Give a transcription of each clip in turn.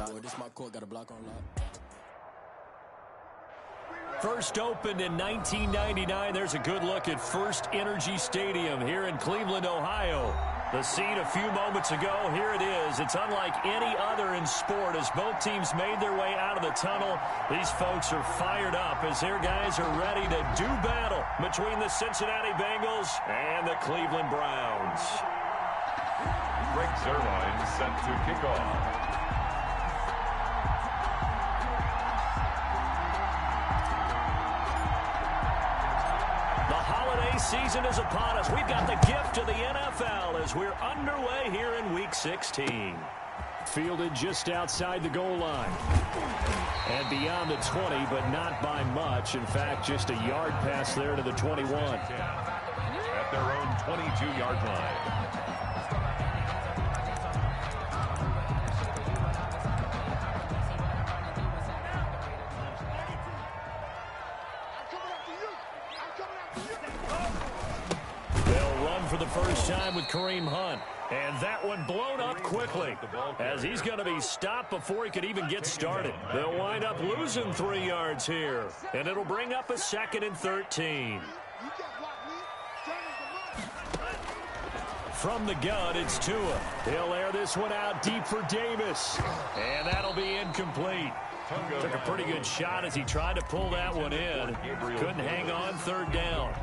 This my court, got a block on lock. First opened in 1999. There's a good look at First Energy Stadium here in Cleveland, Ohio. The scene a few moments ago, here it is. It's unlike any other in sport as both teams made their way out of the tunnel. These folks are fired up as their guys are ready to do battle between the Cincinnati Bengals and the Cleveland Browns. Greg Zuerlein set to kick off. Season is upon us. We've got the gift of the NFL as we're underway here in Week 16. Fielded just outside the goal line. And beyond the 20, but not by much. In fact, just a yard pass there to the 21. At their own 22-yard line. For the first time with Kareem Hunt. And that one blown up quickly as he's going to be stopped before he could even get started. They'll wind up losing 3 yards here. And it'll bring up a 2nd and 13. From the gun, it's Tua. He'll air this one out deep for Davis. And that'll be incomplete. Took a pretty good shot as he tried to pull that one in. Couldn't hang on, 3rd down.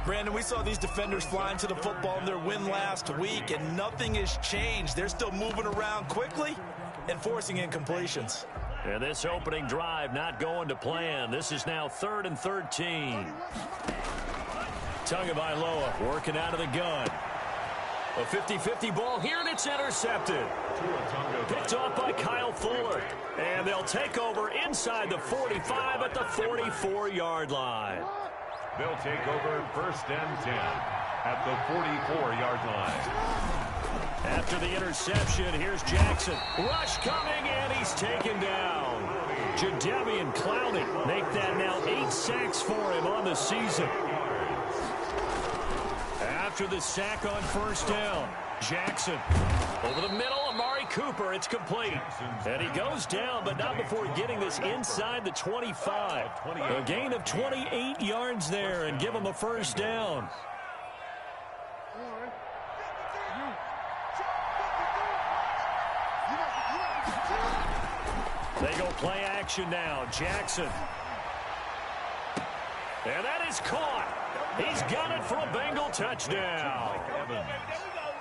Brandon, we saw these defenders flying to the football in their win last week, and nothing has changed. They're still moving around quickly and forcing incompletions. And this opening drive not going to plan. This is now 3rd and 13. Tagovailoa working out of the gun. A 50-50 ball here, and it's intercepted. Picked off by Kyle Fuller. And they'll take over inside the 45 at the 44-yard line. They'll take over 1st and 10 at the 44-yard line. After the interception, here's Jackson. Rush coming, and he's taken down. Jadeveon Clowney make that now 8 sacks for him on the season. After the sack on 1st down, Jackson over the middle. Amari Cooper, it's complete. And he goes down, but not before getting this inside the 25. A gain of 28 yards there and give him a 1st down. They go play action now. Jackson. And that is caught. He's got it for a Bengal touchdown.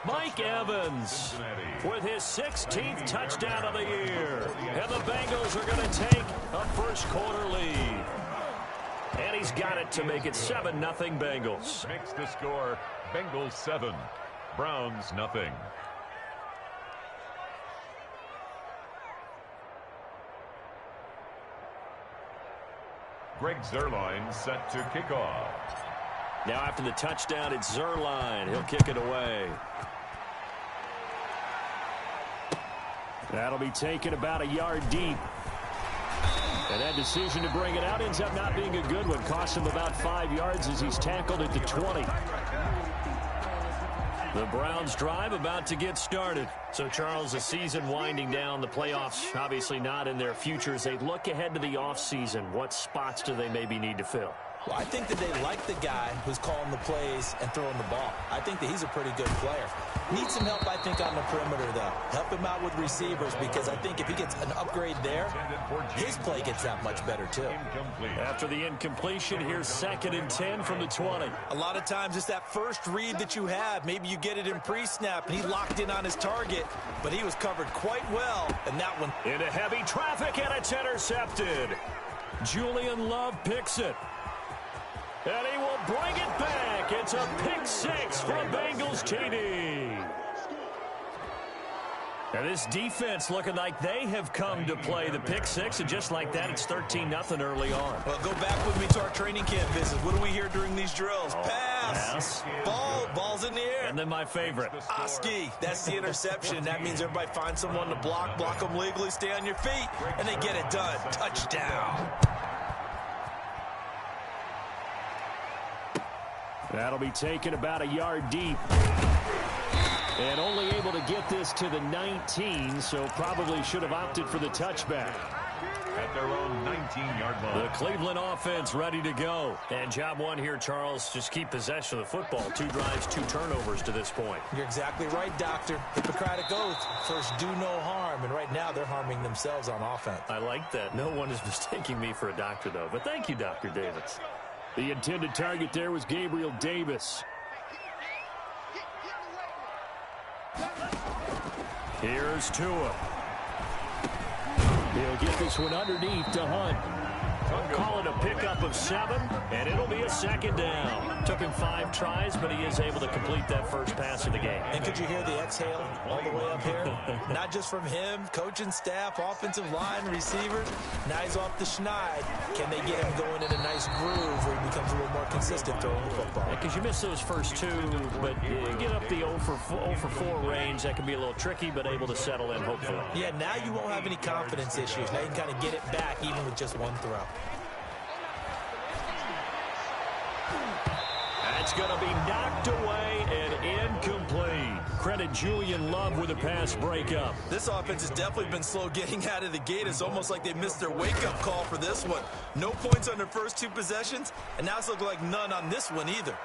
Mike Evans with his 16th touchdown of the year. And the Bengals are going to take a 1st quarter lead. And he's got it to make it 7-0 Bengals. Makes the score Bengals 7, Browns nothing. Greg Zuerlein set to kick off. Now after the touchdown, it's Zuerlein. He'll kick it away. That'll be taken about a yard deep. And that decision to bring it out ends up not being a good one. Cost him about 5 yards as he's tackled at the 20. The Browns drive about to get started. So, Charles, the season winding down, the playoffs obviously not in their future. As they look ahead to the offseason, what spots do they maybe need to fill? Well, I think that they like the guy who's calling the plays and throwing the ball. I think that he's a pretty good player. Needs some help, I think, on the perimeter, though. Help him out with receivers because I think if he gets an upgrade there, his play gets that much better, too. After the incompletion, here's 2nd and 10 from the 20. A lot of times it's that first read that you have. Maybe you get it in pre-snap, and he locked in on his target, but he was covered quite well, and that one... Into heavy traffic, and it's intercepted. Julian Love picks it. And he will bring it back. It's a pick 6 from Bengals TD. And this defense looking like they have come to play the pick 6, and just like that, it's 13-0 early on. Well, go back with me to our training camp visit. What do we hear during these drills? Pass. Ball's in the air. And then my favorite. Oski. That's the interception. That means everybody finds someone to block them legally, stay on your feet, and they get it done. Touchdown. That'll be taken about a yard deep. And only able to get this to the 19, so probably should have opted for the touchback. At their own 19-yard line. The Cleveland offense ready to go. And job one here, Charles, just keep possession of the football. 2 drives, 2 turnovers to this point. You're exactly right, Doctor. Hippocratic oath. First, do no harm. And right now, they're harming themselves on offense. I like that. No one is mistaking me for a doctor, though. But thank you, Dr. Davis. The intended target there was Gabriel Davis. Here's Tua. He'll get this one underneath to Hunt. Call it a pickup of 7, and it'll be a second down. Took him 5 tries, but he is able to complete that first pass of the game. And could you hear the exhale all the way up here? Not just from him, coaching staff, offensive line, receivers. Now he's off the schneid. Can they get him going in a nice groove where he becomes a little more consistent throwing the football? Because you miss those first 2, but you get up the 0 for 4 range. That can be a little tricky, but able to settle in, hopefully. Yeah, now you won't have any confidence issues. Now you can kind of get it back even with just 1 throw. That's going to be knocked away and incomplete. Credit Julian Love with a pass breakup. This offense has definitely been slow getting out of the gate. It's almost like they missed their wake-up call for this one. No points on their first 2 possessions, and now it's looking like none on this one either.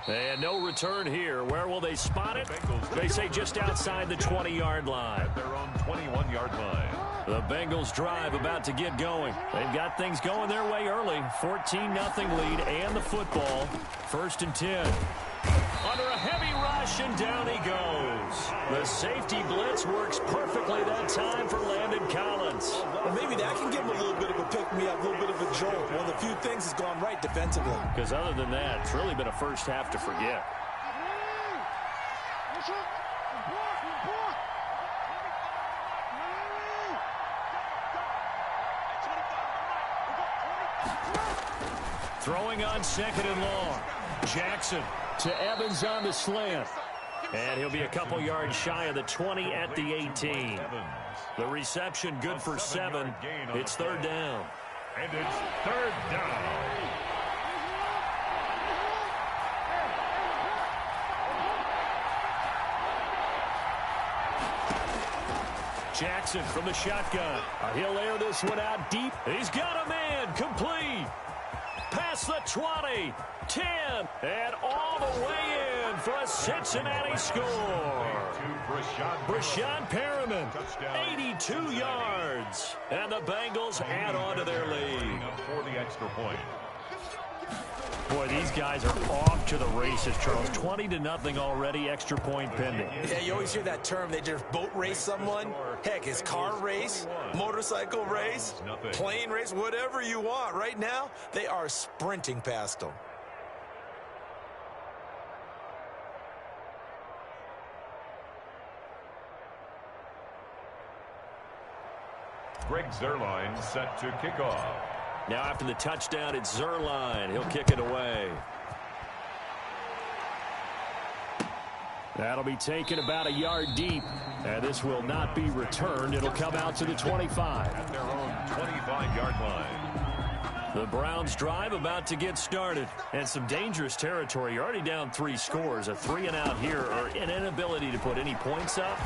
And no return here. Where will they spot it? They say just outside the 20-yard line. At their own 21-yard line. The Bengals drive about to get going. They've got things going their way early. 14-0 lead and the football. 1st and 10. Under a heavy rush, and down he goes. The safety blitz works perfectly that time for Landon Collins. Well, maybe that can give him a little bit of a pick-me-up, a little bit of a jolt. One of the few things has gone right defensively. Because other than that, it's really been a first half to forget. Throwing on 2nd and long. Jackson to Evans on the slant. And he'll be a couple yards shy of the 20 at the 18. The reception good for 7. It's 3rd down. And it's 3rd down. Jackson from the shotgun. He'll air this one out deep. He's got a man. Complete. Past the 20, 10, and all the way in for a Cincinnati score. Brashad Perriman, 82 yards. And the Bengals add on to their lead. For the extra point. Boy, these guys are off to the races, Charles. 20-0 already, extra point pending. Yeah, you always hear that term. They just boat race someone. Heck, it's car race, motorcycle race, plane race, whatever you want. Right now, they are sprinting past them. Greg Zuerlein set to kick off. Now after the touchdown, it's Zuerlein. He'll kick it away. That'll be taken about a yard deep. And this will not be returned. It'll come out to the 25. At their own 25-yard line. The Browns drive about to get started. And some dangerous territory. You're already down 3 scores. A 3-and-out here, or an inability to put any points up.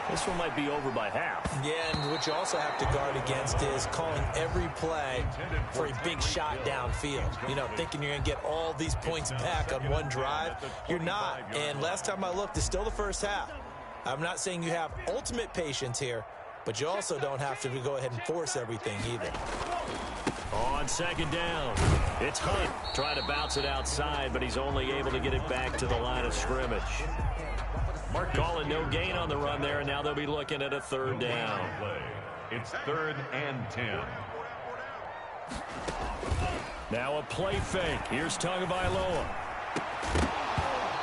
This one might be over by half. Yeah, and what you also have to guard against is calling every play for a big shot downfield. You know, thinking you're going to get all these points back on one drive. You're not. And last time I looked, it's still the first half. I'm not saying you have ultimate patience here, but you also don't have to go ahead and force everything either. On 2nd down, it's Hunt trying to bounce it outside, but he's only able to get it back to the line of scrimmage. Mark calling no gain on the run there, and now they'll be looking at a 3rd down. It's 3rd and 10. Now a play fake. Here's Tagovailoa.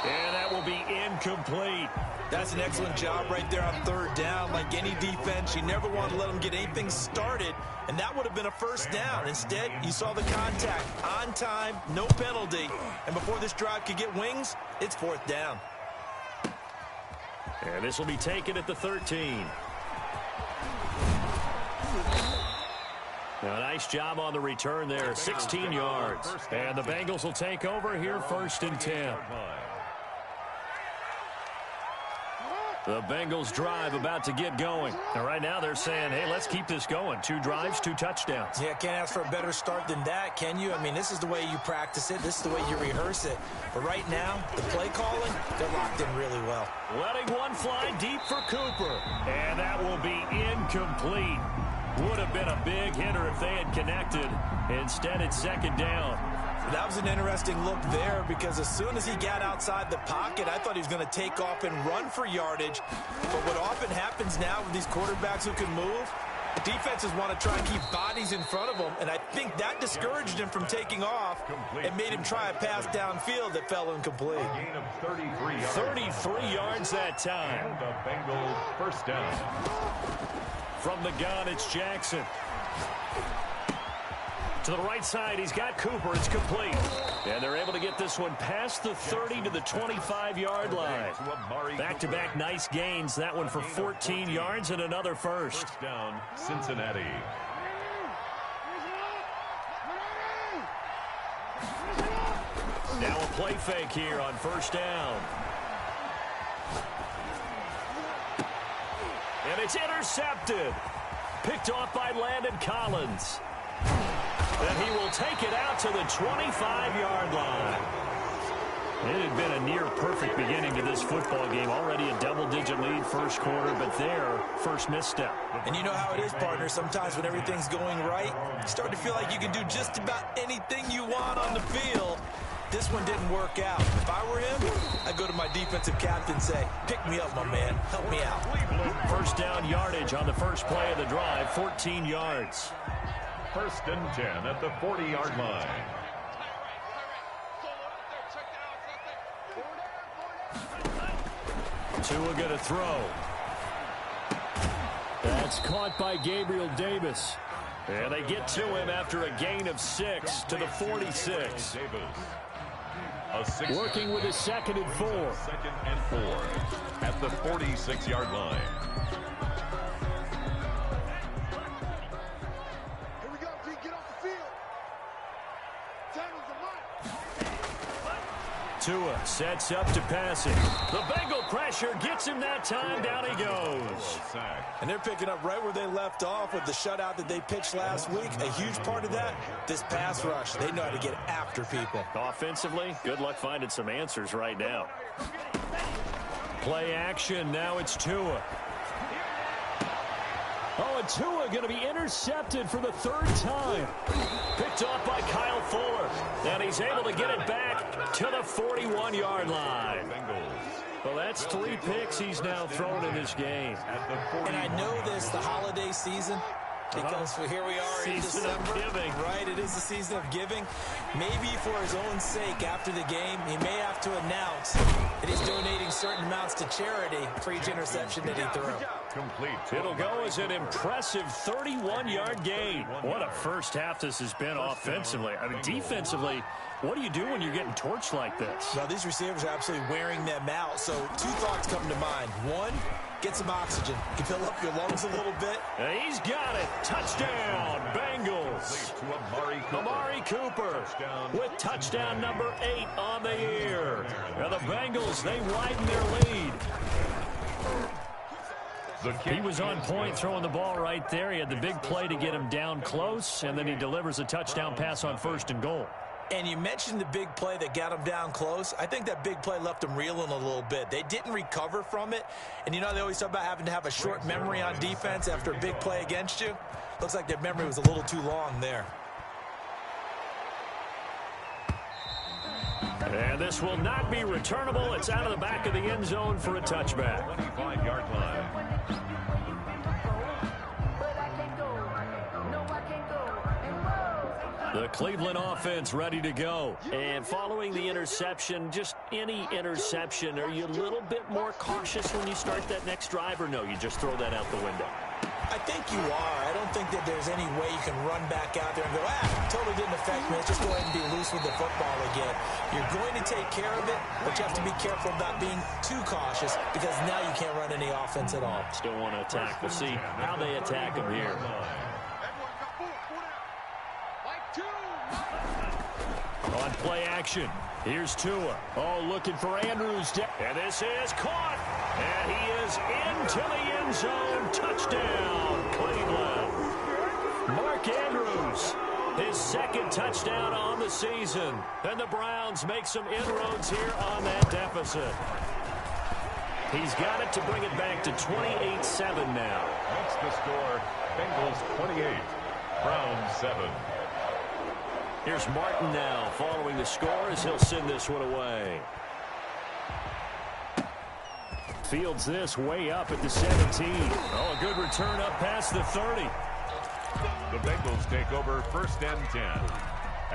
And that will be incomplete. That's an excellent job right there on 3rd down. Like any defense, you never want to let them get anything started, and that would have been a 1st down. Instead, you saw the contact on time, no penalty, and before this drive could get wings, it's 4th down. And this will be taken at the 13. Now, nice job on the return there, 16 yards. And the Bengals will take over here 1st and 10. The Bengals drive about to get going. And right now they're saying, hey, let's keep this going. 2 drives, 2 touchdowns. Yeah, can't ask for a better start than that, can you? I mean, this is the way you practice it. This is the way you rehearse it. But right now, the play calling, they're locked in really well. Letting one fly deep for Cooper. And that will be incomplete. Would have been a big hitter if they had connected. Instead, it's second down. That was an interesting look there because as soon as he got outside the pocket, I thought he was going to take off and run for yardage. But what often happens now with these quarterbacks who can move, defenses want to try and keep bodies in front of them, and I think that discouraged him from taking off and made him try a pass downfield that fell incomplete. Gain of 33 yards. 33 yards that time. And the Bengals first down. From the gun, it's Jackson. To the right side, he's got Cooper. It's complete. And they're able to get this one past the 30 to the 25-yard line. Back-to-back nice gains. That one for 14 yards and another first. First down, Cincinnati. Now a play fake here on first down. And it's intercepted. Picked off by Landon Collins. And he will take it out to the 25-yard line. It had been a near-perfect beginning to this football game. Already a double-digit lead first quarter, but their first misstep. And you know how it is, partner. Sometimes when everything's going right, you start to feel like you can do just about anything you want on the field. This one didn't work out. If I were him, I'd go to my defensive captain and say, pick me up, my man. Help me out. First down yardage on the first play of the drive, 14 yards. First and 10 at the 40-yard line. Tua going to throw. That's caught by Gabriel Davis. And they get to him after a gain of 6 to the 46. Working with a 2nd and 4. 2nd and 4 at the 46-yard line. Tua sets up to pass it. The Bengal pressure gets him that time. Down he goes. And they're picking up right where they left off with the shutout that they pitched last week. A huge part of that, this pass rush. They know how to get after people. Offensively, good luck finding some answers right now. Play action. Now it's Tua. Oh, and Tua going to be intercepted for the 3rd time. Picked off by Kyle Fuller. And he's able to get it back to the 41-yard line. Well, that's 3 picks he's now thrown in this game. And I know this, the holiday season, because here we are in December. Giving. Right, it is the season of giving. Maybe for his own sake after the game, he may have to announce that he's donating certain amounts to charity for each interception that he threw. Complete. It'll go as an impressive 31-yard gain. What a first half this has been offensively. I mean, defensively, what do you do when you're getting torched like this? Now, these receivers are absolutely wearing them out. So 2 thoughts come to mind. One, get some oxygen. You can fill up your lungs a little bit. And he's got it. Touchdown, Bengals. Amari Cooper with touchdown number 8 on the year. Now the Bengals, they widen their lead. He was on point throwing the ball right there. He had the big play to get him down close, and then he delivers a touchdown pass on 1st and goal. And you mentioned the big play that got him down close. I think that big play left him reeling a little bit. They didn't recover from it. And you know they always talk about having to have a short memory on defense after a big play against you. Looks like their memory was a little too long there. And this will not be returnable. It's out of the back of the end zone for a touchback. 25-yard line. The Cleveland offense ready to go. And following the interception, just any interception, are you a little bit more cautious when you start that next drive, or no, you just throw that out the window? I think you are. I don't think that there's any way you can run back out there and go, totally didn't affect me. Let's just go ahead and be loose with the football again. You're going to take care of it, but you have to be careful about being too cautious because now you can't run any offense at all. Still want to attack. We'll see how they attack him here. On play action, here's Tua. Oh, looking for Andrews. And this is caught. And he is into the end zone. Touchdown, Cleveland. Mark Andrews, his second touchdown on the season. And the Browns make some inroads here on that deficit. He's got it to bring it back to 28-7 now. That's the score. Bengals 28, Browns 7. Here's Martin now following the score as he'll send this one away. Fields this way up at the 17. Oh, a good return up past the 30. The Bengals take over 1st and 10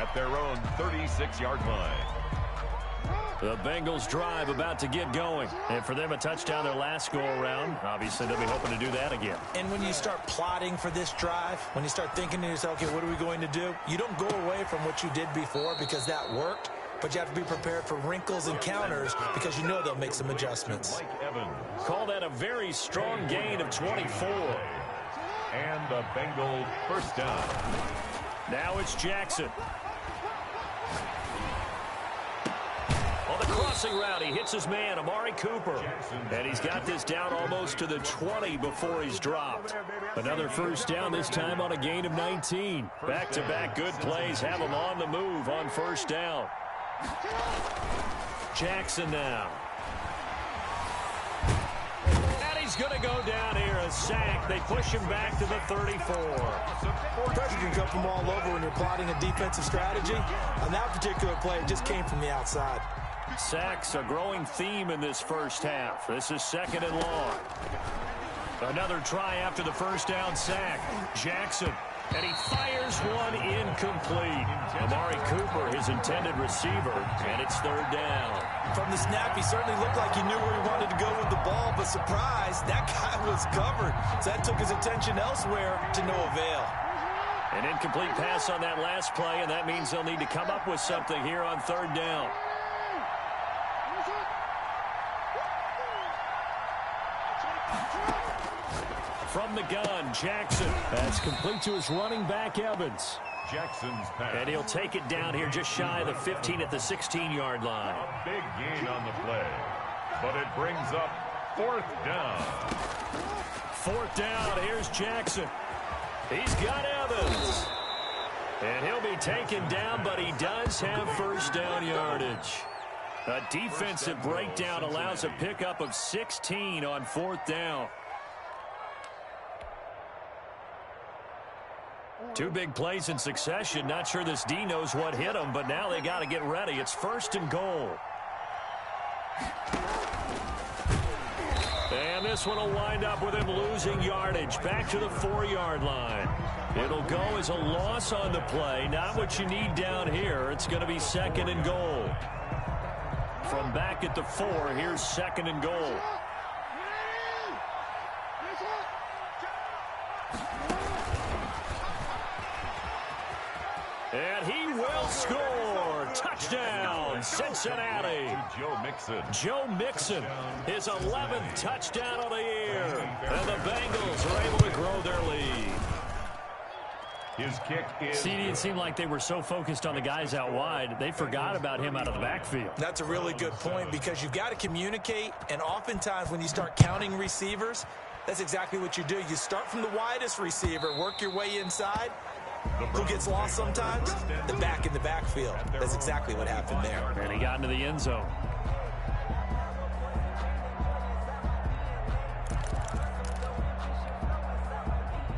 at their own 36-yard line. The Bengals drive about to get going. And for them, a touchdown their last go-around. Obviously, they'll be hoping to do that again. And when you start plotting for this drive, when you start thinking to yourself, okay, what are we going to do? You don't go away from what you did before because that worked. But you have to be prepared for wrinkles and counters because you know they'll make some adjustments. Call that a very strong gain of 24. And a Bengal 1st down. Now it's Jackson. On the crossing route, he hits his man, Amari Cooper. And he's got this down almost to the 20 before he's dropped. Another 1st down, this time on a gain of 19. Back-to-back good plays have him on the move on 1st down. Jackson now. And he's going to go down here, a sack. They push him back to the 34. Pressure can come from all over when you're plotting a defensive strategy. On that particular play, it just came from the outside. Sacks, a growing theme in this 1st half. This is 2nd and long. Another try after the 1st down sack. Jackson. And he fires one incomplete. Amari Cooper, his intended receiver, and it's 3rd down. From the snap, he certainly looked like he knew where he wanted to go with the ball, but surprise, that guy was covered. So that took his attention elsewhere to no avail. An incomplete pass on that last play, and that means they'll need to come up with something here on 3rd down. From the gun, Jackson. That's complete to his running back, Evans. Jackson's pass. And he'll take it down here just shy of the 15 at the 16-yard line. A big gain on the play, but it brings up 4th down. 4th down, here's Jackson. He's got Evans. And he'll be taken down, but he does have 1st down yardage. A defensive breakdown allows a pickup of 16 on 4th down. 2 big plays in succession. Not sure this D knows what hit him, but now they got to get ready. It's 1st and goal. And this one will wind up with him losing yardage back to the 4-yard line. It'll go as a loss on the play. Not what you need down here. It's going to be 2nd and goal. From back at the 4, here's 2nd and goal. And he will score. Touchdown, Cincinnati. Joe Mixon. Joe Mixon, his 11th touchdown of the year. And the Bengals are able to grow their lead. His kick is... CD, it seemed like they were so focused on the guys out wide, they forgot about him out of the backfield. That's a really good point because you've got to communicate, and oftentimes when you start counting receivers, that's exactly what you do. You start from the widest receiver, work your way inside. Who gets lost sometimes? The back in the backfield. That's exactly what happened there. And he got into the end zone.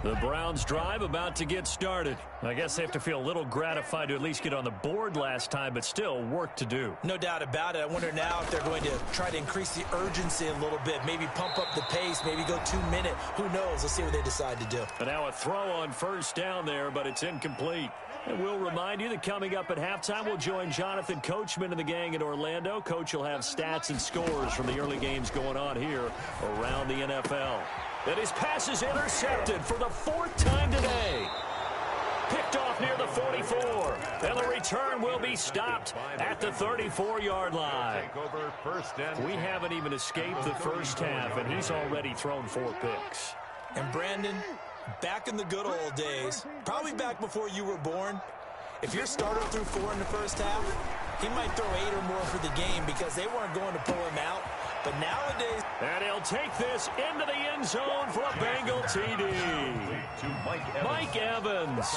The Browns drive about to get started. I guess they have to feel a little gratified to at least get on the board last time, but still work to do. No doubt about it. I wonder now if they're going to try to increase the urgency a little bit, maybe pump up the pace, maybe go 2-minute. Who knows? Let's see what they decide to do. And now a throw on 1st down there, but it's incomplete. And we'll remind you that coming up at halftime, we'll join Jonathan Coachman and the gang in Orlando. Coach will have stats and scores from the early games going on here around the NFL. And his pass is intercepted for the 4th time today. Picked off near the 44. And the return will be stopped at the 34-yard line. We haven't even escaped the 1st half, and he's already thrown 4 picks. And Brandon, back in the good old days, probably back before you were born, if your starter threw 4 in the 1st half, he might throw 8 or more for the game because they weren't going to pull him out But nowadays... And he'll take this into the end zone for a Bengal TD. Mike Evans,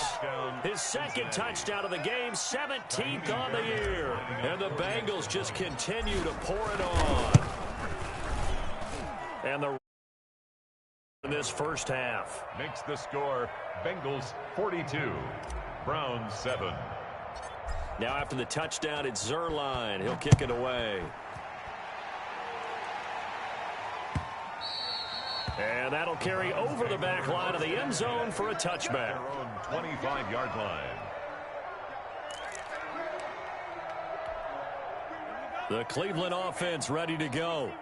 his second touchdown of the game, 17th on the year. And the Bengals just continue to pour it on. And the in this first half. Makes the score Bengals 42, Browns 7. Now after the touchdown, it's Zerline. He'll kick it away. And that'll carry over the back line of the end zone for a touchback. Their own 25-yard line. The Cleveland offense ready to go.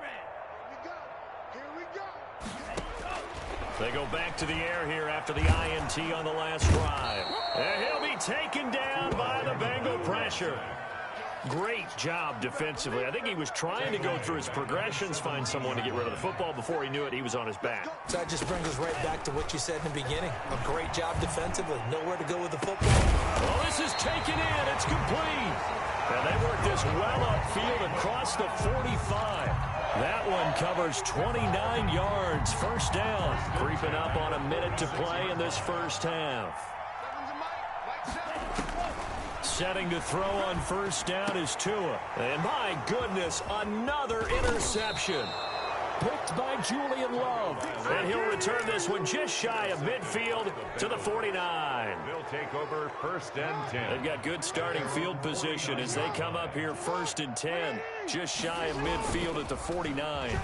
They go back to the air here after the INT on the last drive. And he'll be taken down by the Bengal pressure. Great job defensively. I think he was trying to go through his progressions, find someone to get rid of the football. Before he knew it, he was on his back. So that just brings us right back to what you said in the beginning. A great job defensively. Nowhere to go with the football. Well, this is taken in. It's complete. And they work this well upfield across the 45. That one covers 29 yards. First down. Creeping up on a minute to play in this first half. Setting to throw on first down is Tua. And my goodness, another interception. Picked by Julian Love. And he'll return this one just shy of midfield to the 49. They'll take over first and 10. They've got good starting field position as they come up here first and 10. Just shy of midfield at the 49.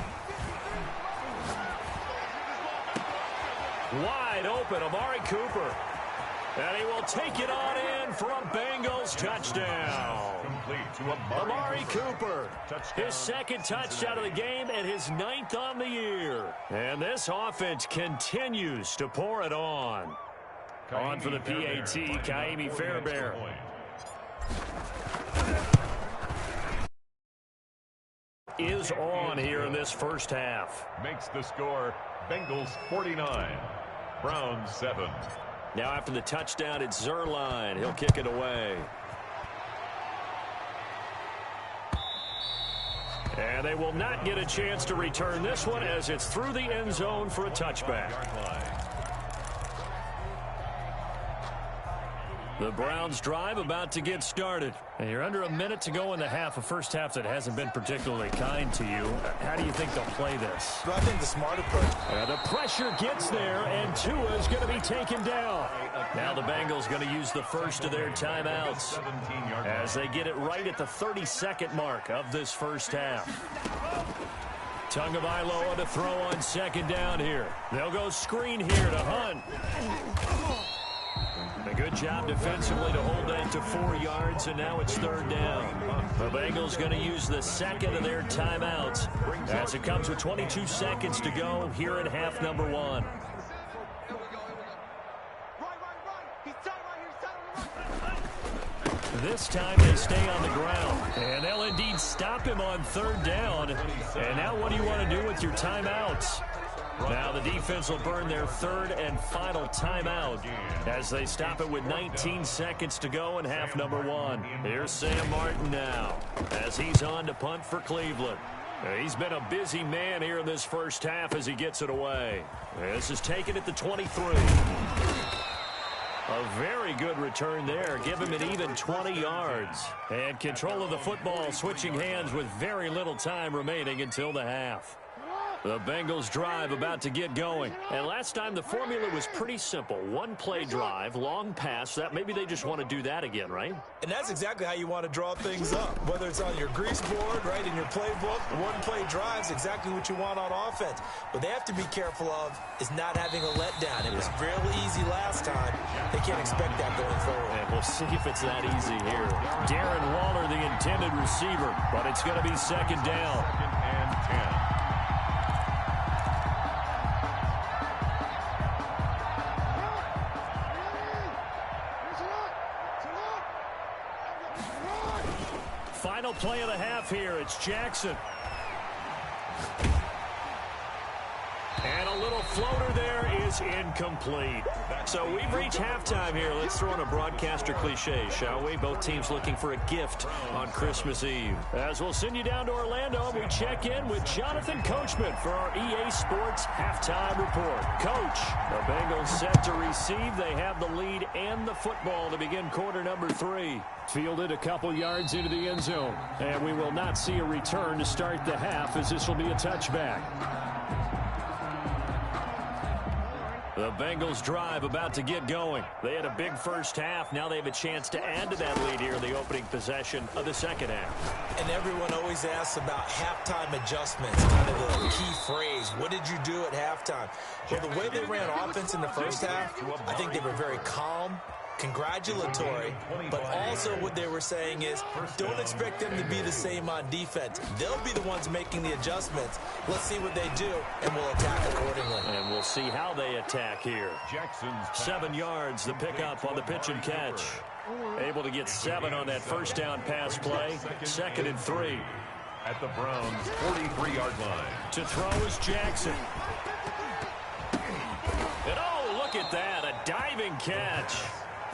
Wide open, Amari Cooper. And he will take it on in for a Bengals touchdown. Complete to Amari Cooper. His second touchdown of the game and his 9th on the year. And this offense continues to pour it on. On for the PAT, Kaimi Fairbairn. Is on here in this first half. Makes the score Bengals 49, Browns 7. Now after the touchdown, it's Zerline. He'll kick it away. And they will not get a chance to return this one as it's through the end zone for a touchback. The Browns drive about to get started. And you're under a minute to go in the half, a first half that hasn't been particularly kind to you. How do you think they'll play this? But I think the smart approach. The pressure gets there, and Tua's going to be taken down. Now the Bengals going to use the first of their timeouts as they get it right at the 32nd mark of this first half. Tagovailoa to throw on second down here. They'll go screen here to Hunt. A good job defensively to hold that to 4 yards, and now it's third down. The Bengals going to use the second of their timeouts as it comes with 22 seconds to go here in half number 1. This time they stay on the ground, and they'll indeed stop him on third down. And now what do you want to do with your timeouts? Now the defense will burn their third and final timeout as they stop it with 19 seconds to go in half number 1. Here's Sam Martin now as he's on to punt for Cleveland. He's been a busy man here in this first half as he gets it away. This is taken at the 23. A very good return there. Give him an even 20 yards. And control of the football switching hands with very little time remaining until the half. The Bengals drive about to get going. And last time the formula was pretty simple. One play drive, long pass. That maybe they just want to do that again, right? And that's exactly how you want to draw things up. Whether it's on your grease board, right, in your playbook, one play drive is exactly what you want on offense. What they have to be careful of is not having a letdown. It was real easy last time. They can't expect that going forward. And we'll see if it's that easy here. Darren Waller, the intended receiver, but it's going to be second down. Second and 10. Final play of the half here. It's Jackson. And a little floater there is incomplete. So we've reached halftime here. Let's throw in a broadcaster cliche, shall we? Both teams looking for a gift on Christmas Eve. As we'll send you down to Orlando, and we check in with Jonathan Coachman for our EA Sports Halftime Report. Coach, the Bengals set to receive. They have the lead and the football to begin quarter number 3. Fielded a couple yards into the end zone. And we will not see a return to start the half, as this will be a touchback. The Bengals drive about to get going. They had a big first half. Now they have a chance to add to that lead here in the opening possession of the second half. And everyone always asks about halftime adjustments, kind of the key phrase. What did you do at halftime? Well, the way they ran offense in the first half, I think they were very calm, congratulatory, but also what they were saying is don't expect them to be the same on defense. They'll be the ones making the adjustments. Let's see what they do, and we'll attack accordingly. And we'll see how they attack here. 7 yards, the pickup on the pitch and catch. Able to get 7 on that first down pass play. 2nd and 3. At the Browns' 43-yard line. To throw is Jackson. And oh, look at that, a diving catch.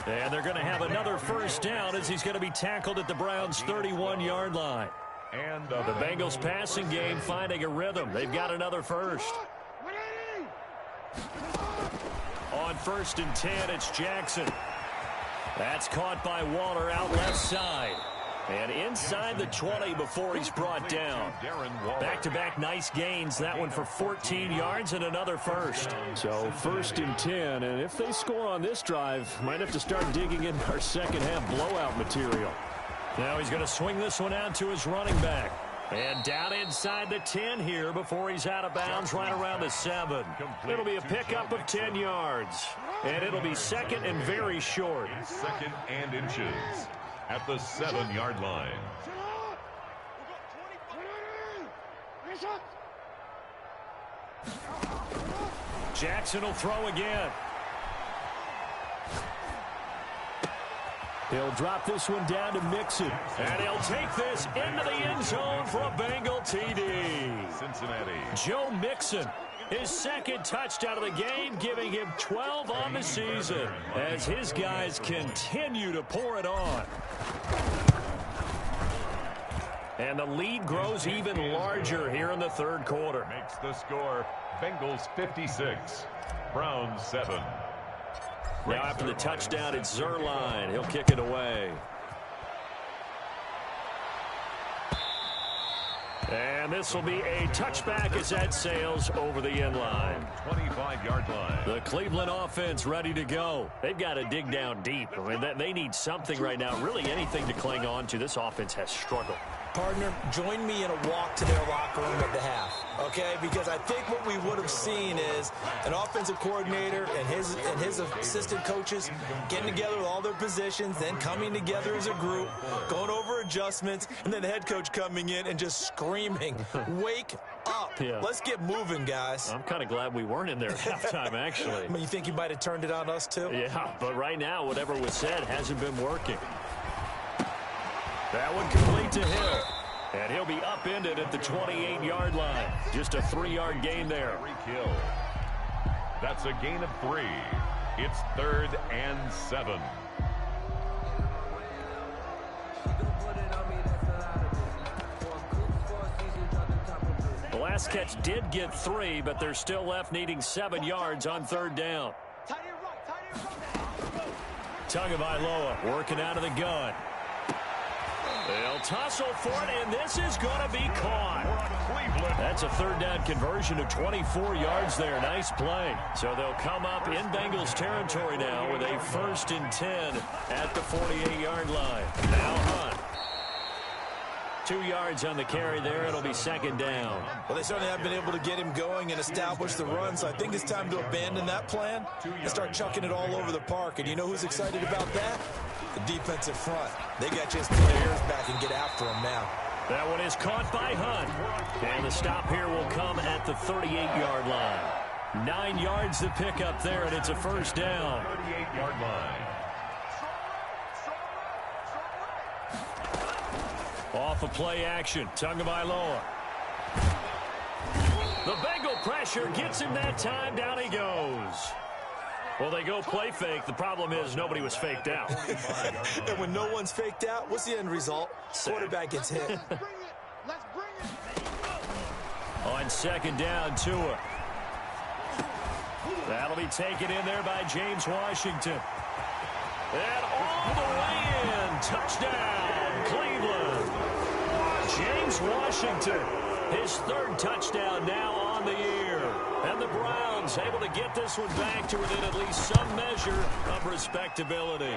And they're going to have another first down as he's going to be tackled at the Browns' 31-yard line. And the Bengals passing game finding a rhythm. They've got another first. On 1st and 10, it's Jackson. That's caught by Waller out left side. And inside the 20 before he's brought down. Back-to-back nice gains. That one for 14 yards and another first. So 1st and 10. And if they score on this drive, might have to start digging in our second half blowout material. Now he's going to swing this one out to his running back. And down inside the 10 here before he's out of bounds right around the 7. It'll be a pickup of 10 yards. And it'll be 2nd and very short. 2nd and inches. At the 7-yard line. Jackson will throw again. He'll drop this one down to Mixon. And he'll take this into the end zone for a Bengal TD. Cincinnati. Joe Mixon. His 2nd touchdown of the game, giving him 12 on the season as his guys continue to pour it on. And the lead grows even larger here in the 3rd quarter. Makes the score Bengals 56, Browns 7. Now after the touchdown, it's Zerline. He'll kick it away. And this will be a touchback as that sails over the end line. 25-yard line. The Cleveland offense ready to go. They've got to dig down deep. I mean, they need something right now, really anything to cling on to. This offense has struggled. Partner, join me in a walk to their locker room at the half, okay? Because I think what we would have seen is an offensive coordinator and his assistant coaches getting together with all their positions, then coming together as a group, going over adjustments, and then the head coach coming in and just screaming, wake up. Yeah. Let's get moving, guys. I'm kind of glad we weren't in there at halftime, actually. I mean, you think he might have turned it on us, too? Yeah, but right now, whatever was said hasn't been working. That one complete to Hill. And he'll be upended at the 28-yard line. Just a 3-yard gain there. Kill. That's a gain of 3. It's 3rd and 7. The last catch did get 3, but they're still left needing 7 yards on 3rd down. Tagovailoa working out of the gun. They'll tussle for it, and this is going to be caught. That's a 3rd down conversion of 24 yards there. Nice play. So they'll come up in Bengals territory now with a 1st and 10 at the 48-yard line. Now Hunt. 2 yards on the carry there. It'll be 2nd down. Well, they certainly have been able to get him going and establish the run, so I think it's time to abandon that plan and start chucking it all over the park. And you know who's excited about that? The defensive front. They got just pull their ears back and get after him now. That one is caught by Hunt. And the stop here will come at the 38-yard line. 9 yards to pick up there, and it's a 1st down. 38-yard line. Off of play action. Tagovailoa. The Bengal pressure gets him that time. Down he goes. Well, they go play fake. The problem is nobody was faked out. And when no one's faked out, what's the end result? Quarterback gets hit. On second down, Tua. That'll be taken in there by James Washington. And all the way in. Touchdown, Cleveland. James Washington, his third touchdown now on the year. And the Browns able to get this one back to within at least some measure of respectability.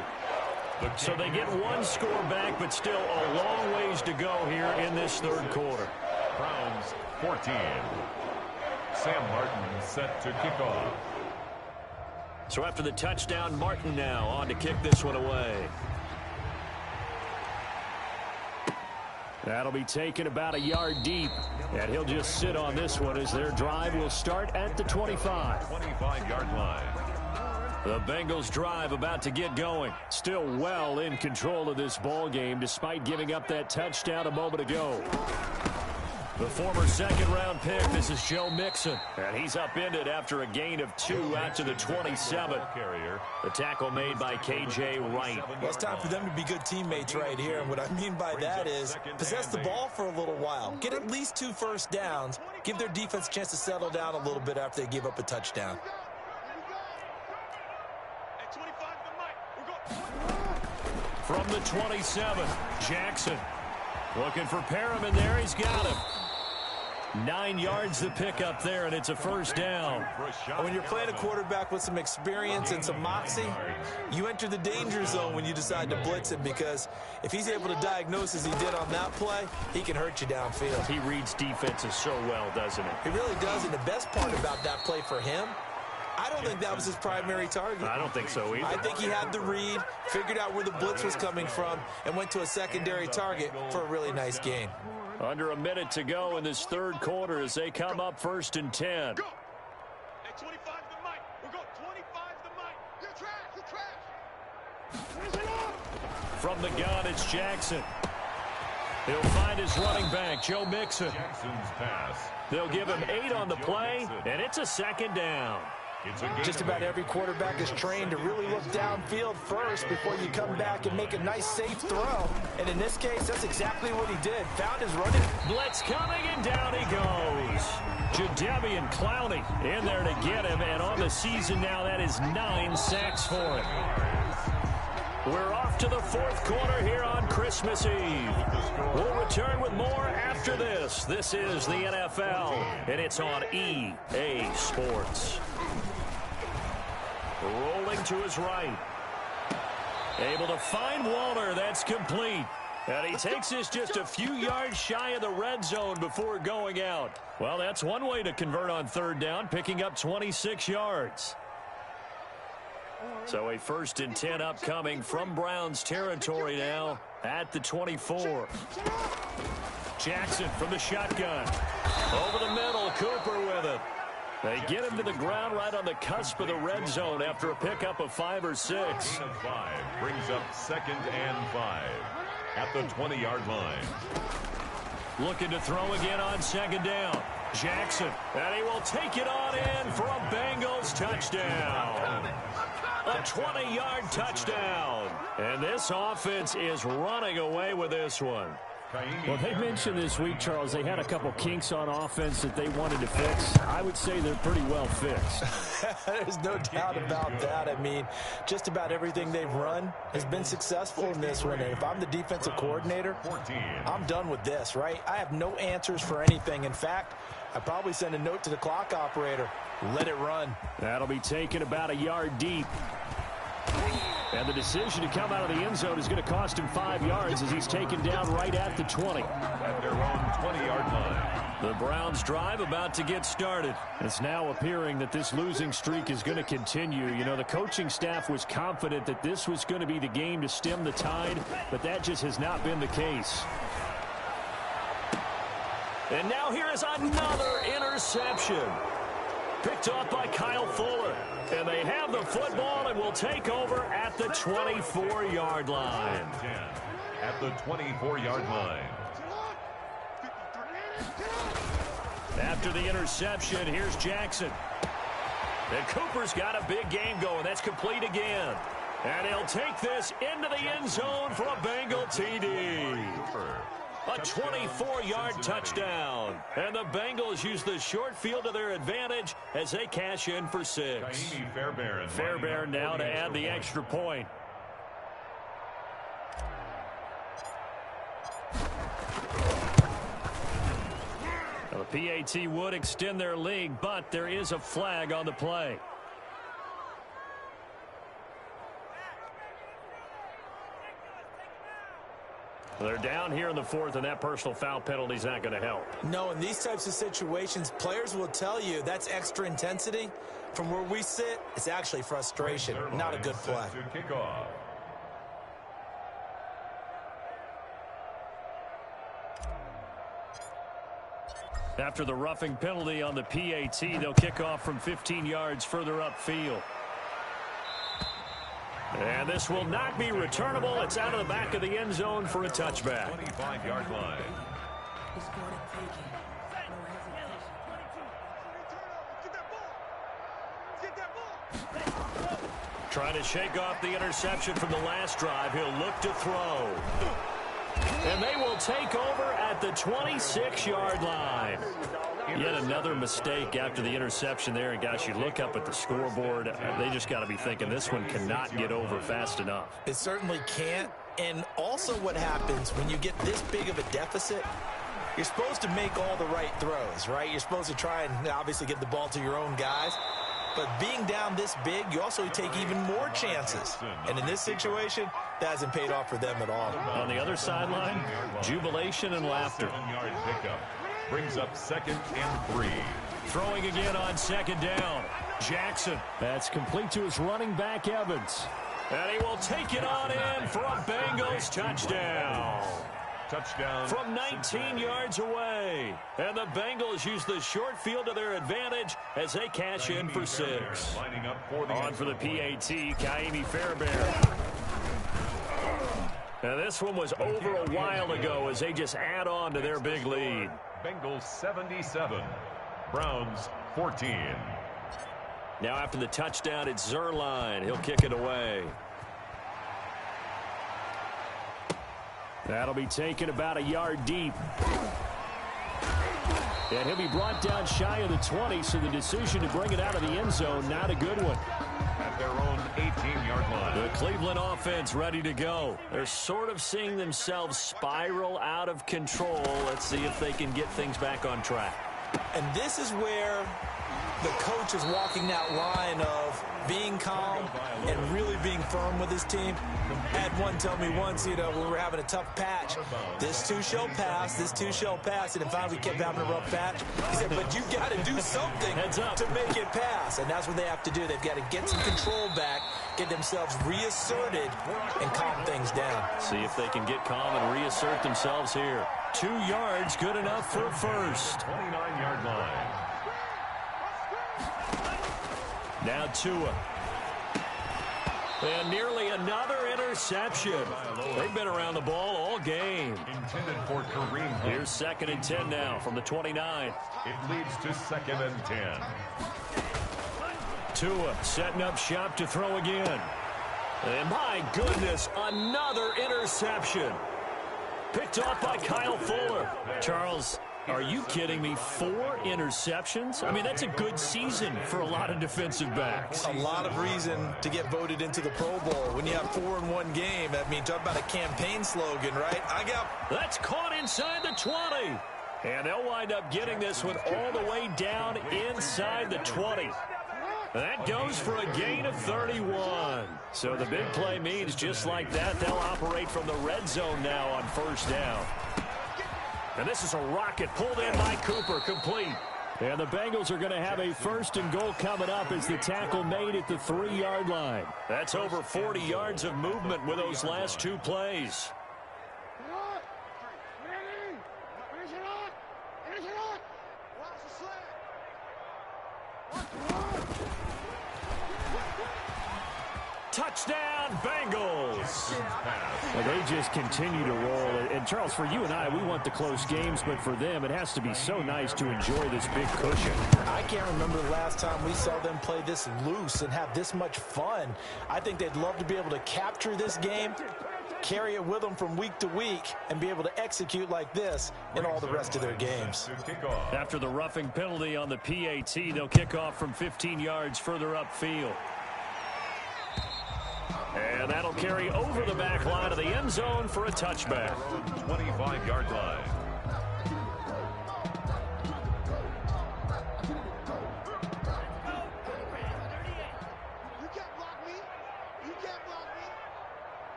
So they get one score back, but still a long ways to go here in this third quarter. Browns 14. Sam Martin set to kick off. So after the touchdown, Martin now on to kick this one away. That'll be taken about a yard deep, and he'll just sit on this one as their drive will start at the 25. 25-yard line. The Bengals drive about to get going. Still well in control of this ball game despite giving up that touchdown a moment ago. The former second-round pick, this is Joe Mixon. And he's upended after a gain of 2 out to the 27. The tackle made by K.J. Wright. Well, it's time for them to be good teammates right here. And what I mean by that is possess the ball for a little while. Get at least 2 first downs. Give their defense a chance to settle down a little bit after they give up a touchdown. From the 27, Jackson. Looking for Perriman there. He's got him. 9 yards the pick up there, and it's a first down. When you're playing a quarterback with some experience and some moxie, you enter the danger zone when you decide to blitz him, because if he's able to diagnose as he did on that play, he can hurt you downfield. He reads defenses so well, doesn't he? He really does, and the best part about that play for him, I don't think that was his primary target. I don't think so either. I think he had the read, figured out where the blitz was coming from, and went to a secondary target for a really nice gain. Under a minute to go in this third quarter as they come up 1st and 10. From the gun, it's Jackson. He'll find his running back, Joe Mixon. Jackson's pass. They'll give him 8 on the play, and it's a second down. Just about every quarterback is trained to really look downfield first before you come back and make a nice, safe throw. And in this case, that's exactly what he did. Found his running. Blitz coming, and down he goes. Jadeveon Clowney in there to get him, and on the season now, that is 9 sacks for him. We're off to the fourth quarter here on Christmas Eve. We'll return with more after this. This is the NFL, and it's on EA Sports. Rolling to his right. Able to find Waller. That's complete. And he takes this just a few yards shy of the red zone before going out. Well, that's one way to convert on third down, picking up 26 yards. So a 1st and 10 upcoming from Browns territory now at the 24. Jackson from the shotgun. Over the middle, Cooper with it. They get him to the ground right on the cusp of the red zone after a pickup of 5 or 6. 5 brings up 2nd and 5 at the 20-yard line. Looking to throw again on 2nd down. Jackson, and he will take it on in for a Bengals touchdown. A 20-yard touchdown. And this offense is running away with this one. Well, they mentioned this week, Charles, they had a couple kinks on offense that they wanted to fix. I would say they're pretty well fixed. There's no doubt about that. I mean, just about everything they've run has been successful in this one. And if I'm the defensive coordinator, I'm done with this, right? I have no answers for anything. In fact, I'd probably send a note to the clock operator. Let it run. That'll be taken about a yard deep. And the decision to come out of the end zone is going to cost him 5 yards as he's taken down right at the 20. At their own 20-yard line. The Browns drive about to get started. It's now appearing that this losing streak is going to continue. You know, the coaching staff was confident that this was going to be the game to stem the tide, but that just has not been the case. And now here is another interception. Picked off by Kyle Fuller. And they have the football and will take over at the 24-yard line. At the 24-yard line. After the interception, here's Jackson. And Cooper's got a big game going. That's complete again. And he'll take this into the end zone for a Bengal TD. A 24-yard touchdown. And the Bengals use the short field to their advantage as they cash in for 6. Fairbairn now to add the extra point. The PAT would extend their lead, but there is a flag on the play. They're down here in the 4th, and that personal foul penalty is not going to help. No, in these types of situations, players will tell you that's extra intensity. From where we sit, it's actually frustration, not a good play. After the roughing penalty on the PAT, they'll kick off from 15 yards further upfield. And this will not be returnable. It's out of the back of the end zone for a touchback. 25-yard line. Trying to shake off the interception from the last drive. He'll look to throw. And they will take over at the 26-yard line. Yet another mistake after the interception there. And, gosh, you look up at the scoreboard. They just got to be thinking this one cannot get over fast enough. It certainly can't. And also what happens when you get this big of a deficit, you're supposed to make all the right throws, right? You're supposed to try and obviously get the ball to your own guys. But being down this big, you also take even more chances. And in this situation, that hasn't paid off for them at all. On the other sideline, jubilation and laughter. 7-yard pickup. Brings up 2nd and 3. Throwing again on 2nd down. Jackson. That's complete to his running back, Evans. And he will take it on in for a Bengals touchdown. Touchdown. From 19 yards away. And the Bengals use the short field to their advantage as they cash in for 6. Lining up for the On for the PAT, Kaimi Fairbairn. Now this one was over a while ago as they just add on to their big lead. Bengals 77. Browns 14. Now after the touchdown, it's Zerline. He'll kick it away. That'll be taken about a yard deep. And he'll be brought down shy of the 20, so the decision to bring it out of the end zone, not a good one. At their own 18-yard line. The Cleveland offense ready to go. They're sort of seeing themselves spiral out of control. Let's see if they can get things back on track. And this is where the coach is walking that line of being calm and really being firm with his team. Had one tell me once, you know, when we were having a tough patch, this too shall pass, this too shall pass, and in fact we kept having a rough patch. He said, but you've got to do something to make it pass, and that's what they have to do. They've got to get some control back, get themselves reasserted, and calm things down. See if they can get calm and reassert themselves here. 2 yards, good enough for a first. 29-yard line. Now Tua. And nearly another interception. They've been around the ball all game. Intended for Kareem Hunt. Here's 2nd and 10 now from the 29. It leads to 2nd and 10. Tua setting up shop to throw again. And my goodness, another interception. Picked off by Kyle Fuller. Charles, are you kidding me? 4 interceptions? I mean, that's a good season for a lot of defensive backs. A lot of reason to get voted into the Pro Bowl. When you have 4 in one game, I mean, talk about a campaign slogan, right? That's caught inside the 20. And they'll wind up getting this one all the way down inside the 20. That goes for a gain of 31. So the big play means just like that, they'll operate from the red zone now on 1st down. And this is a rocket pulled in by Cooper, complete. And the Bengals are going to have a 1st and goal coming up as the tackle made at the 3-yard line. That's over 40 yards of movement with those last 2 plays. Touchdown, Bengals. Well, they just continue to roll. And, Charles, for you and I, we want the close games, but for them, it has to be so nice to enjoy this big cushion. I can't remember the last time we saw them play this loose and have this much fun. I think they'd love to be able to capture this game, carry it with them from week to week, and be able to execute like this in all the rest of their games. After the roughing penalty on the PAT, they'll kick off from 15 yards further upfield. And that'll carry over the back line of the end zone for a touchback. 25-yard line.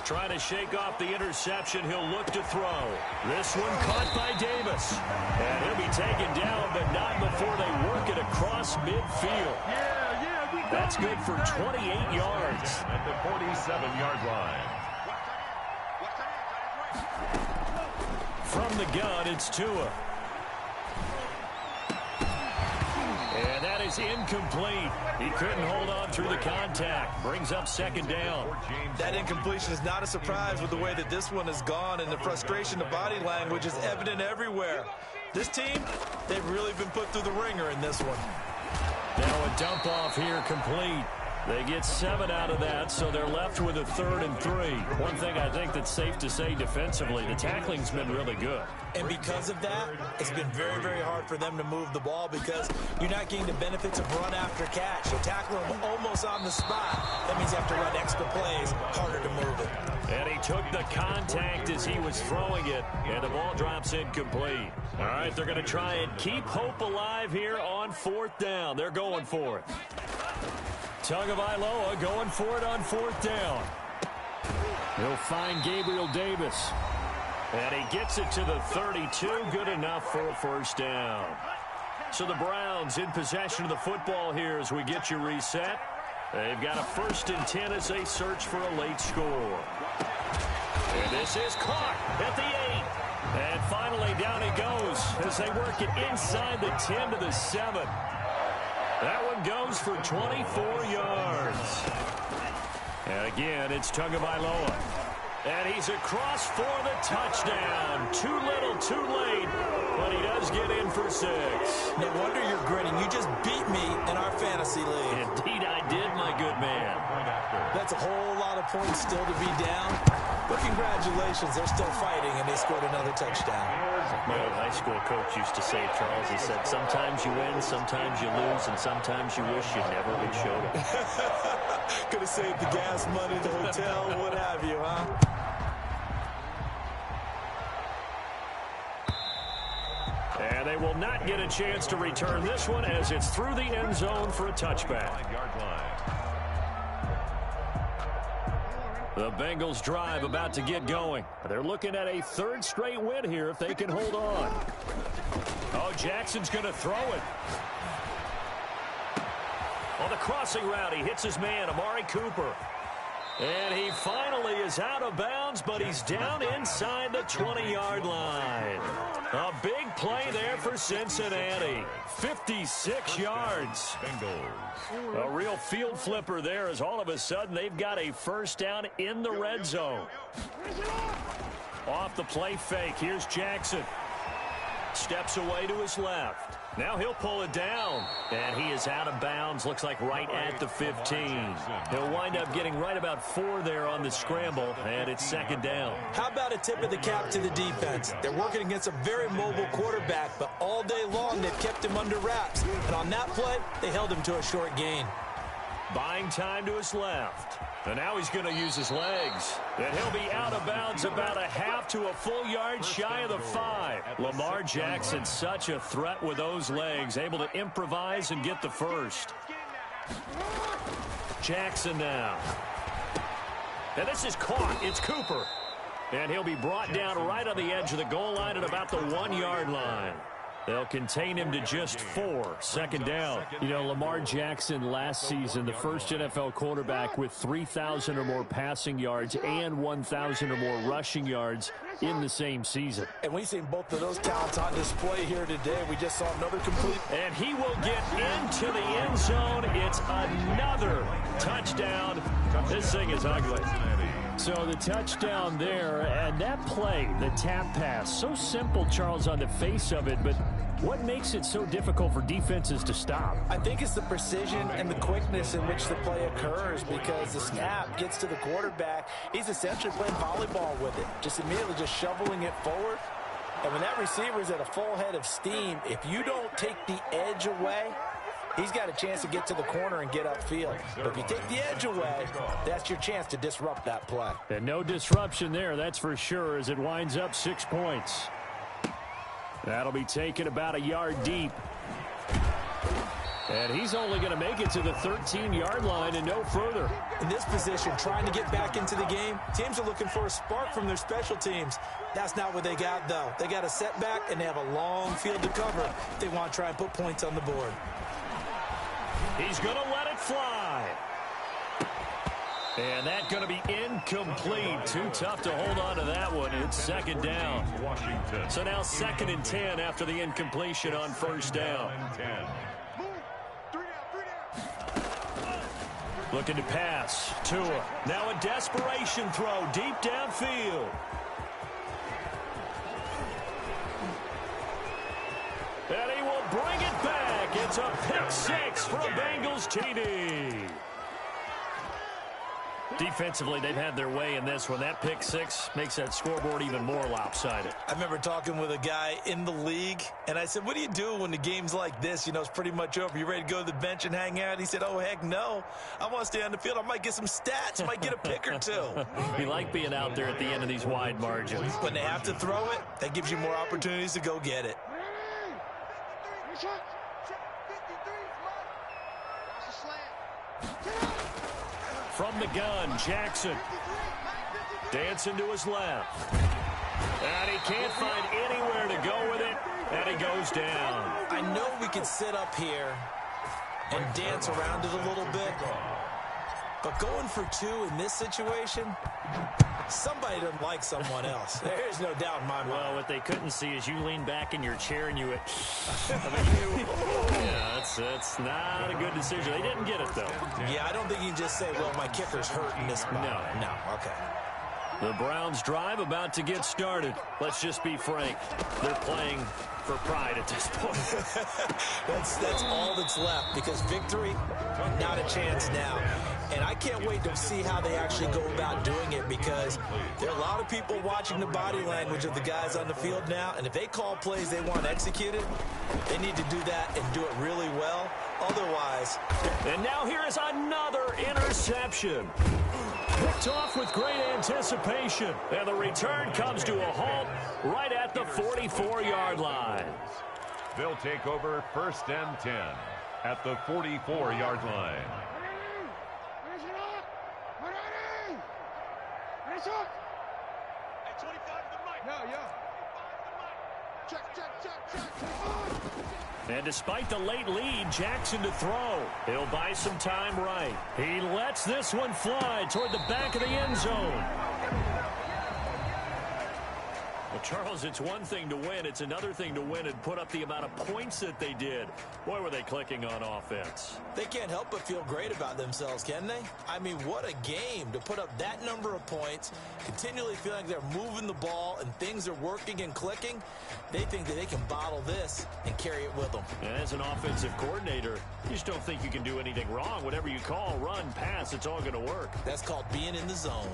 Trying to shake off the interception. He'll look to throw. This one caught by Davis. And he'll be taken down, but not before they work it across midfield. That's good for 28 yards. At the 47-yard line. From the gun, it's Tua. And that is incomplete. He couldn't hold on through the contact. Brings up second down. That incompletion is not a surprise with the way that this one has gone, and the frustration of body language is evident everywhere. This team, they've really been put through the ringer in this one. Now a dump off here complete. They get 7 out of that, so they're left with a 3rd and 3. One thing I think that's safe to say defensively, the tackling's been really good. And because of that, it's been very, very hard for them to move the ball because you're not getting the benefits of run after catch. You tackle them almost on the spot. That means you have to run extra plays, harder to move it. And he took the contact as he was throwing it, and the ball drops incomplete. All right, they're going to try and keep hope alive here on 4th down. They're going for it. Tagovailoa going for it on 4th down. He'll find Gabriel Davis. And he gets it to the 32. Good enough for a 1st down. So the Browns in possession of the football here as we get you reset. They've got a 1st and 10 as they search for a late score. And this is caught at the 8. And finally down he goes as they work it inside the 10 to the 7. That one goes for 24 yards. And again, it's Tagovailoa. And he's across for the touchdown. Too little, too late, but he does get in for 6. No wonder you're grinning. You just beat me in our fantasy league. Indeed I did, my good man. That's a whole lot of points still to be down. But congratulations, they're still fighting, and they scored another touchdown. My old high school coach used to say, Charles, he said, sometimes you win, sometimes you lose, and sometimes you wish you never would show up. Could have saved the gas money, the hotel, what have you, huh? And they will not get a chance to return this one as it's through the end zone for a touchback. 5-yard line. The Bengals drive about to get going. They're looking at a 3rd straight win here if they can hold on. Oh, Jackson's going to throw it. On the crossing route, he hits his man, Amari Cooper. And he finally is out of bounds, but he's down inside the 20-yard line. A big play there for Cincinnati. 56 yards. A real field flipper there as all of a sudden they've got a 1st down in the red zone. Off the play fake, here's Jackson. Steps away to his left. Now he'll pull it down. And he is out of bounds, looks like right at the 15. He'll wind up getting right about 4 there on the scramble, and it's 2nd down. How about a tip of the cap to the defense? They're working against a very mobile quarterback, but all day long they've kept him under wraps. And on that play, they held him to a short gain. Buying time to his left. And now he's going to use his legs. And he'll be out of bounds about a half to a full yard shy of the 5. Lamar Jackson, such a threat with those legs, able to improvise and get the 1st. Jackson now. And this is caught. It's Cooper. And he'll be brought down right on the edge of the goal line at about the 1-yard line. They'll contain him to just 4. Second down. You know, Lamar Jackson last season, the first NFL quarterback with 3,000 or more passing yards and 1,000 or more rushing yards in the same season. And we've seen both of those talents on display here today. We just saw another complete. And he will get into the end zone. It's another touchdown. This thing is ugly. So the touchdown there, and that play, the tap pass, so simple, Charles, on the face of it, but what makes it so difficult for defenses to stop? I think it's the precision and the quickness in which the play occurs, because the snap gets to the quarterback. He's essentially playing volleyball with it, just immediately just shoveling it forward. And when that receiver is at a full head of steam, if you don't take the edge away, he's got a chance to get to the corner and get upfield. But if you take the edge away, that's your chance to disrupt that play. And no disruption there, that's for sure, as it winds up 6 points. That'll be taken about a yard deep. And he's only going to make it to the 13-yard line and no further. In this position, trying to get back into the game, teams are looking for a spark from their special teams. That's not what they got, though. They got a setback, and they have a long field to cover if they want to try and put points on the board. He's going to let it fly. And that's going to be incomplete. Too tough to hold on to that one. It's second down. So now 2nd and 10 after the incompletion on first down. Looking to pass. Tua. Now a desperation throw deep downfield. And he will bring it back. It's a pick 6 for a Bengals TD. Defensively, they've had their way in this one. That pick 6 makes that scoreboard even more lopsided. I remember talking with a guy in the league, and I said, what do you do when the game's like this? You know, it's pretty much over. You ready to go to the bench and hang out? He said, oh, heck no. I want to stay on the field. I might get some stats. I might get a pick or two. You like being out there at the end of these wide margins. When they have to throw it, that gives you more opportunities to go get it. From the gun, Jackson. Dancing to his left. And he can't find anywhere to go with it. And he goes down. I know we could sit up here and dance around it a little bit. But going for 2 in this situation, somebody doesn't like someone else. There's no doubt in my mind. Well, what they couldn't see is you lean back in your chair and you went, yeah, that's not a good decision. They didn't get it, though. Yeah, I don't think you can just say, well, my kicker's hurt in this spot. No, okay. The Browns drive about to get started. Let's just be frank. They're playing for pride at this point. that's all that's left, because victory, not a chance now. And I can't wait to see how they actually go about doing it, because there are a lot of people watching the body language of the guys on the field now, and if they call plays they want executed, they need to do that and do it really well. Otherwise. And now here is another interception. Picked off with great anticipation. And the return comes to a halt right at the 44-yard line. They'll take over 1st and 10 at the 44-yard line. And despite the late lead, Jackson to throw. He'll buy some time right. He lets this one fly toward the back of the end zone. Well, Charles, it's one thing to win. It's another thing to win and put up the amount of points that they did. Boy, were they clicking on offense. They can't help but feel great about themselves, can they? I mean, what a game to put up that number of points, continually feeling like they're moving the ball and things are working and clicking. They think that they can bottle this and carry it with them. And as an offensive coordinator, you just don't think you can do anything wrong. Whatever you call, run, pass, it's all going to work. That's called being in the zone.